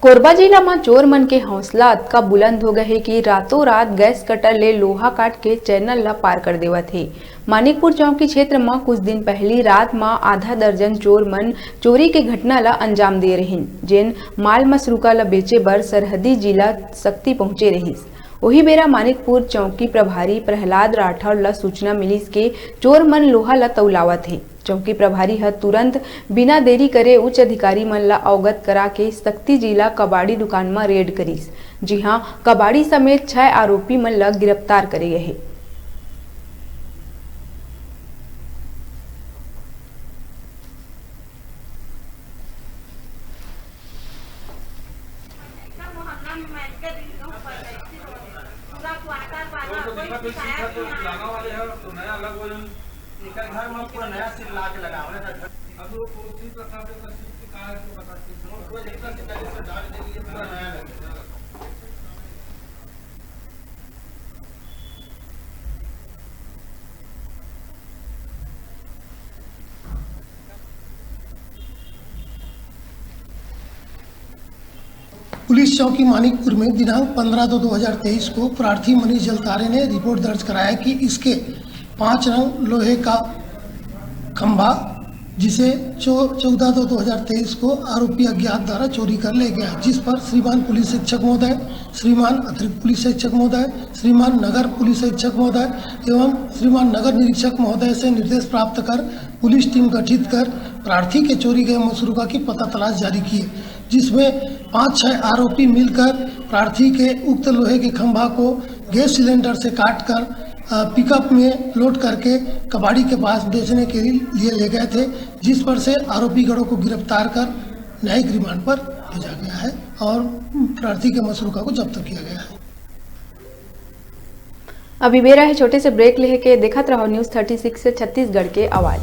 कोरबा जिला में चोर मन के हौसला अतका बुलंद हो गए कि रातों रात गैस कटर ले लोहा काट के चैनल ला पार कर देवत हे। मानिकपुर चौकी क्षेत्र में कुछ दिन पहली रात में आधा दर्जन चोर मन चोरी के घटना ला अंजाम दे रहिन, जेन माल मसरूका ला बेचे बर सरहदी जिला सक्ति पहुंचे रहिस। वही बेरा मानिकपुर चौकी प्रभारी प्रहलाद राठौड़ ला सूचना मिलिस के चोर मन लोहा ला तौलावत हे। चौकी प्रभारी ह तुरंत बिना देरी करे उच्च अधिकारी मन ला अवगत करा के सक्ति जिला कबाड़ी दुकान में रेड करिस। जी हां, कबाड़ी समेत 6 आरोपी मन ला गिरफ्तार करे गए। घर में पूरा नया सीट ला के लगा अब वो उसी प्रकार से कहा है कि बता कोई दिक्कत नहीं से डाल देंगे पूरा नया लगेगा। पुलिस चौकी मानिकपुर में दिनांक 15/2/2023 को प्रार्थी मनीष जलतारे ने रिपोर्ट दर्ज कराया कि इसके 5 रंग लोहे का खंभा जिसे 14/2/2023 को आरोपी अज्ञात द्वारा चोरी कर ले गया, जिस पर श्रीमान पुलिस अधीक्षक महोदय, श्रीमान अतिरिक्त पुलिस अधीक्षक महोदय, श्रीमान नगर पुलिस अधीक्षक महोदय एवं श्रीमान नगर निरीक्षक महोदय से निर्देश प्राप्त कर पुलिस टीम गठित कर प्रार्थी के चोरी गए मसरूका की पता तलाश जारी किए, जिसमें 5-6 आरोपी मिलकर प्रार्थी के उक्त लोहे के खंभा को गैस सिलेंडर से काटकर पिकअप में लोड करके कबाड़ी के पास बेचने के लिए ले गए थे, जिस पर से आरोपी गणों को गिरफ्तार कर न्यायिक रिमांड पर भेजा गया है और प्रार्थी के मसरूका को जब्त किया गया है। अभी बेरा है छोटे से ब्रेक लेके देखत रहो न्यूज़ 36 से छत्तीसगढ़ के आवाज।